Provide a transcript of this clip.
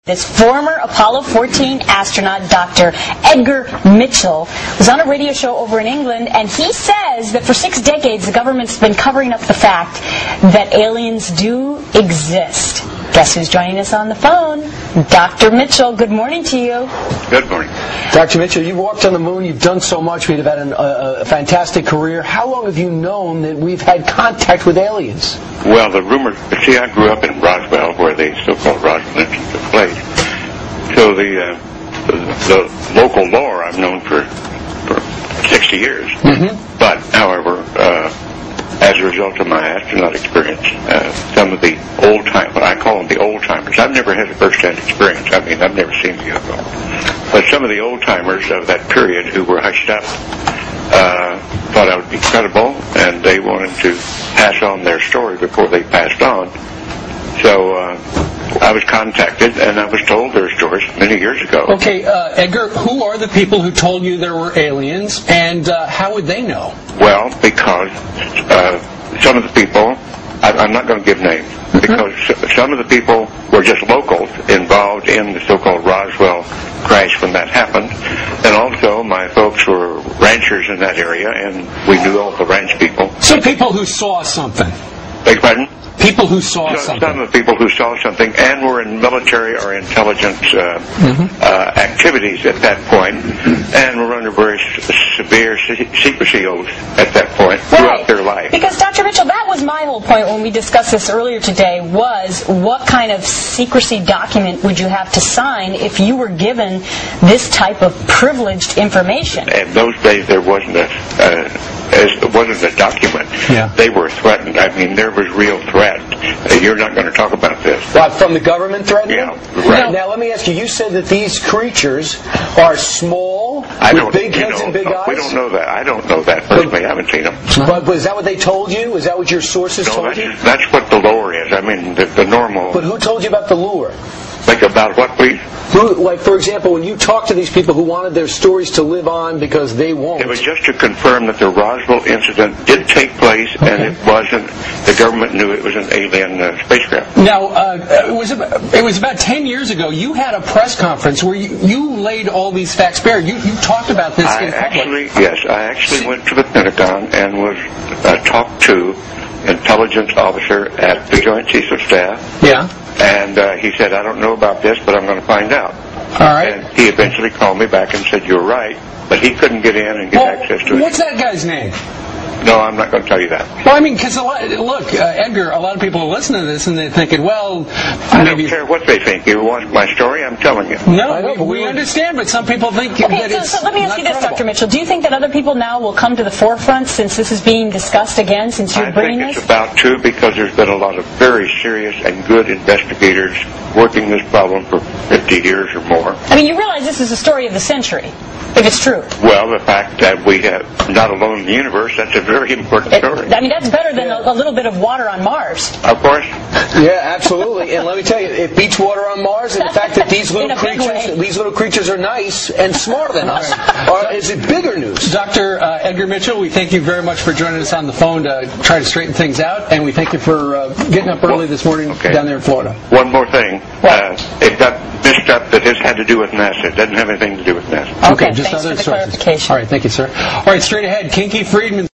This former Apollo 14 astronaut, Dr. Edgar Mitchell, was on a radio show over in England, and he says that for 6 decades the government's been covering up the fact that aliens do exist. Guess who's joining us on the phone? Dr. Mitchell, good morning to you. Good morning. Dr. Mitchell, you've walked on the moon, you've done so much, we've had a fantastic career. How long have you known that we've had contact with aliens? Well, the rumor, see, I grew up in Roswell, where the so-called Roswell incident took place. So the local lore I've known for 60 years. Mm-hmm. But, however, as a result of my astronaut experience, some of the old-timers, I call them the old-timers. I've never had a first-hand experience. I mean, I've never seen the UFO. But some of the old-timers of that period who were hushed up thought I would be credible, and they wanted to pass on their story before they passed on. So I was contacted, and I was told their stories many years ago. Okay, Edgar, who are the people who told you there were aliens, and how would they know? Well, because some of the people, I'm not going to give names, because some of the people were just locals involved in the so-called Roswell crash when that happened, and also my folks were ranchers in that area, and we knew all the ranch people. So people who saw something? Beg your pardon? People who saw something. Some of the people who saw something and were in military or intelligence activities at that point, and were under very severe secrecy oaths at that point throughout their life. Because, Dr. Mitchell, that was my whole point when we discussed this earlier today, was what kind of secrecy document would you have to sign if you were given this type of privileged information? In those days, there wasn't a document. Yeah. They were threatened. I mean, there was real threat. You're not going to talk about this. What, from the government threatening? Yeah, right. Now, let me ask you, you said that these creatures are small, with big heads and big eyes? We don't know that. I don't know that personally. I haven't seen them. But is that what they told you? Is that what your sources told you? That's what the lore is. I mean, the normal... But who told you about the lure? Like about what, please? Like, for example, when you talk to these people who wanted their stories to live on because they won't... It was just to confirm that the Roswell incident did take place, and it wasn't... The government knew it was an alien spacecraft. Now, it was about 10 years ago. You had a press conference where you laid all these facts bare. You talked about this in public. I actually went to the Pentagon and was talked to intelligence officer at the Joint Chiefs of Staff. Yeah. And he said, I don't know about this, but I'm going to find out. All right. And he eventually called me back and said, you're right, but he couldn't get in and get access to it. What's that guy's name? No, I'm not going to tell you that. Well, I mean, because look, Edgar, a lot of people are listening to this and they're thinking, well, I don't care what they think. You want my story? I'm telling you. No, we understand, but some people think that it's so let me ask you this, credible. Dr. Mitchell. Do you think that other people now will come to the forefront since this is being discussed again, since you're bringing this? I think it's about to, because there's been a lot of very serious and good investigators working this problem for 50 years or more. I mean, you realize this is the story of the century, if it's true. Well, the fact that we have not alone in the universe, that's a very important story. I mean, that's better than a little bit of water on Mars. Of course. Yeah, absolutely. And let me tell you, it beats water on Mars, and the fact that these little creatures are nice and smarter than us is it bigger news. Dr. Edgar Mitchell, we thank you very much for joining us on the phone to try to straighten things out, and we thank you for getting up early this morning down there in Florida. One more thing. It got mixed up that this had to do with NASA. It doesn't have anything to do with NASA. Okay, just thanks other for the sources. clarification. All right, thank you, sir. All right, straight ahead, Kinky Friedman.